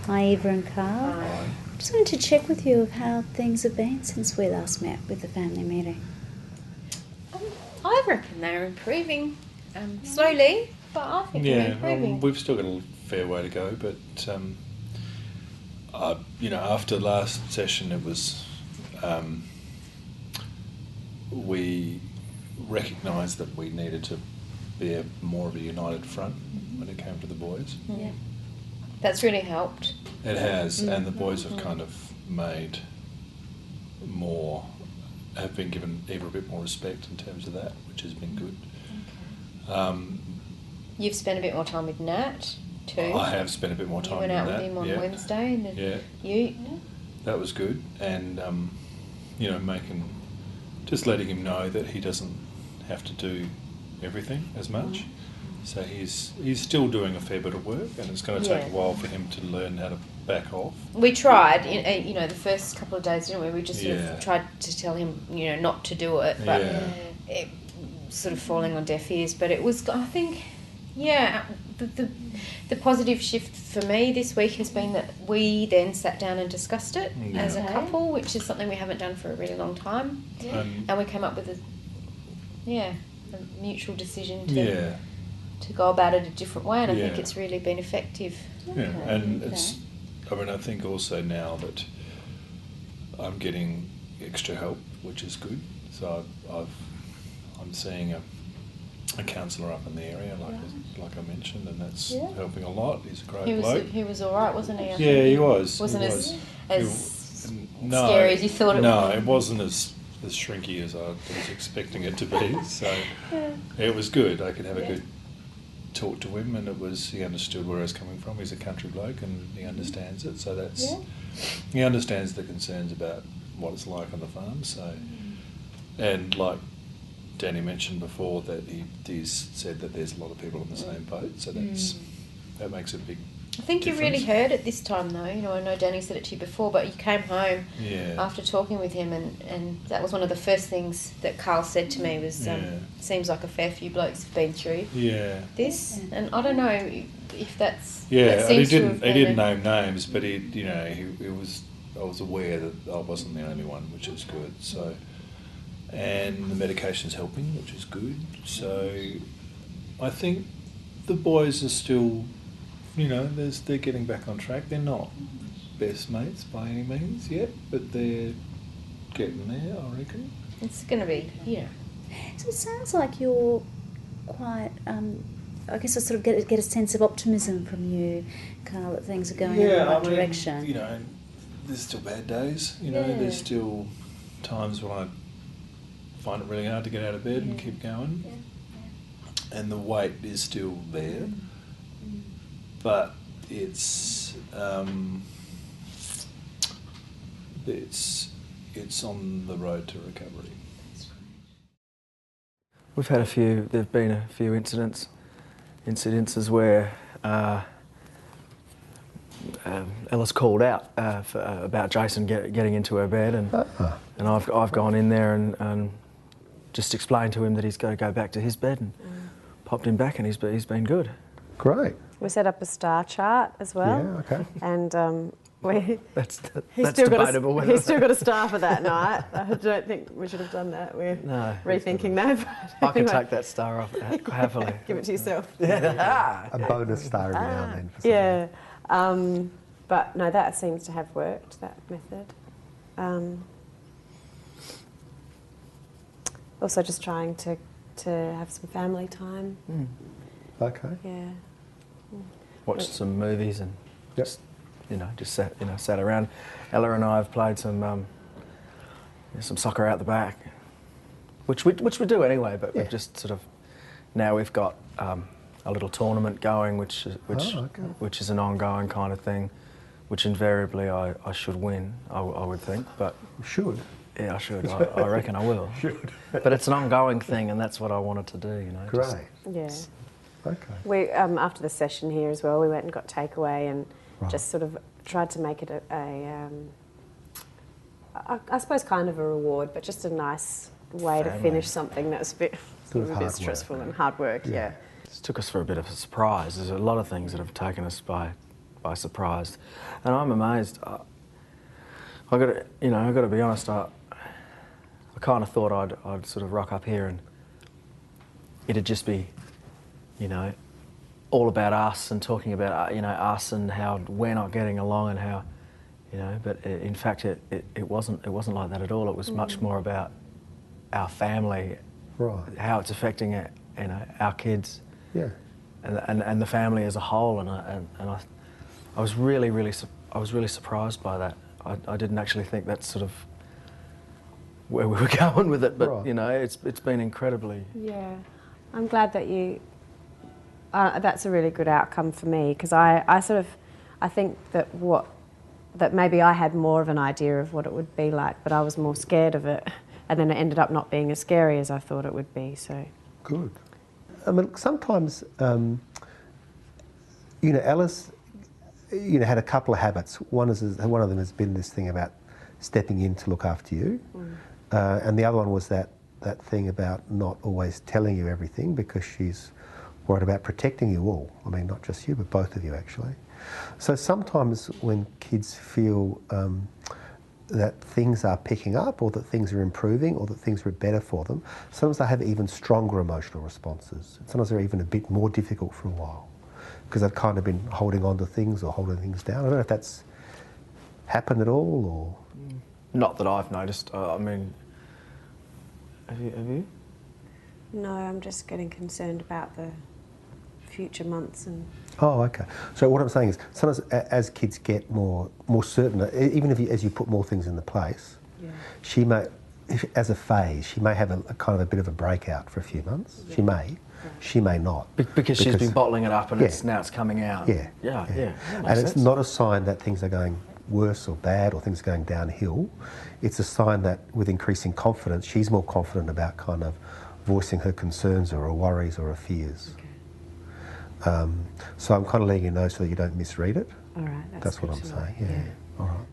Hi, Eva and Karl. Hi. Just wanted to check with you of how things have been since we last met with the family meeting. I reckon they're improving slowly, but I think they're improving. We've still got a fair way to go, but after last session, it was we recognised that we needed to be more of a united front when it came to the boys. Yeah, that's really helped. It has, and the boys have kind of made more. Have been given Eva a bit more respect in terms of that, which has been good. Okay. You've spent a bit more time with Nat too. I have spent a bit more time with Nat. You went out with him on Wednesday, and that was good, and letting him know that he doesn't have to do everything as much. So he's still doing a fair bit of work, and it's going to take a while for him to learn how to back off. We tried, the first couple of days, didn't we? We just sort of tried to tell him, not to do it, but it sort of falling on deaf ears. But it was, I think, the positive shift for me this week has been that we then sat down and discussed it as a couple, which is something we haven't done for a really long time. Yeah. And we came up with a mutual decision to go about it a different way, and I think it's really been effective. I think also now that I'm getting extra help, which is good. So I'm seeing a counsellor up in the area, like I mentioned, and that's helping a lot. He's a great bloke. He was all right, wasn't he? He was. Wasn't as scary as you thought it was. No, it wasn't as shrinky as I was expecting it to be. So it was good. I could have a good talk to him, and he understood where I was coming from. He's a country bloke, and he understands it. So he understands the concerns about what it's like on the farm. So, and like Danny mentioned before, that he's said that there's a lot of people in the same boat. So that makes a big I think difference. You really heard it this time, though. I know Danny said it to you before, but you came home after talking with him, and that was one of the first things that Karl said to me was, seems like a fair few blokes have been through this, and I don't know if that's... he didn't name names, but he was... I was aware that I wasn't the only one, which is good. So, and the medication's helping, which is good. So, I think the boys are still... they're getting back on track. They're not best mates by any means yet, but they're getting there, I reckon. It's going to be, So it sounds like you're quite, I guess I sort of get a sense of optimism from you, Karl, that things are going in the right direction. There's still bad days, there's still times when I find it really hard to get out of bed and keep going. And the weight is still there. But it's on the road to recovery. We've had there've been a few incidences where Ella's called out about Jason getting into her bed, and I've gone in there and just explained to him that he's got to go back to his bed, and popped him back, and he's been good. Great. We set up a star chart as well. Yeah, okay. And That's he's still debatable. He's still got a star for that night. I don't think we should have done that. We're rethinking that. I can take that star off happily. Give it to yourself. A bonus star every now and then. For but no, that seems to have worked, that method. Also just trying to have some family time. Okay. Yeah. Watched some movies and just sat around. Ella and I have played some soccer out the back, which we do anyway. But we've just sort of now we've got a little tournament going, which is an ongoing kind of thing, which invariably I should win. I would think, but should. Yeah, I should. I reckon I will. Should. But it's an ongoing thing, and that's what I wanted to do. Great. Yeah. Okay. We after the session here as well, we went and got takeaway and just sort of tried to make it I suppose kind of a reward, but just a nice way to finish something that was a bit stressful and hard work. Yeah. It took us for a bit of a surprise. There's a lot of things that have taken us by by surprise, and I'm amazed. I got to be honest. I kind of thought I'd sort of rock up here and it'd just be, all about us and talking about us and how we're not getting along and how, But in fact, it wasn't like that at all. It was much more about our family, right? How it's affecting our kids, yeah, and the family as a whole. And I was really surprised by that. I didn't actually think that's sort of where we were going with it, but right. it's been incredibly. Yeah, I'm glad that you. That's a really good outcome for me, because I think that maybe I had more of an idea of what it would be like, but I was more scared of it, and then it ended up not being as scary as I thought it would be. So good. I mean, sometimes, Alice, had a couple of habits. One of them has been this thing about stepping in to look after you, and the other one was that thing about not always telling you everything because she's worried about protecting you all. I mean, not just you, but both of you actually. So sometimes when kids feel that things are picking up, or that things are improving, or that things are better for them, sometimes they have even stronger emotional responses. Sometimes they're even a bit more difficult for a while because they've kind of been holding on to things or holding things down. I don't know if that's happened at all, or... Not that I've noticed. I mean, have you? No, I'm just getting concerned about the future months and... Oh, okay. So what I'm saying is, sometimes as kids get more certain, even as you put more things into place, she may, as a phase, she may have a kind of a bit of a breakout for a few months. Yeah. She may not. Because she's been bottling it up and now it's coming out. Yeah. And it's not a sign that things are going worse or bad or things are going downhill. It's a sign that with increasing confidence, she's more confident about kind of voicing her concerns or her worries or her fears. Okay. So I'm kind of letting you know so that you don't misread it. All right. That's what I'm saying. Yeah. All right.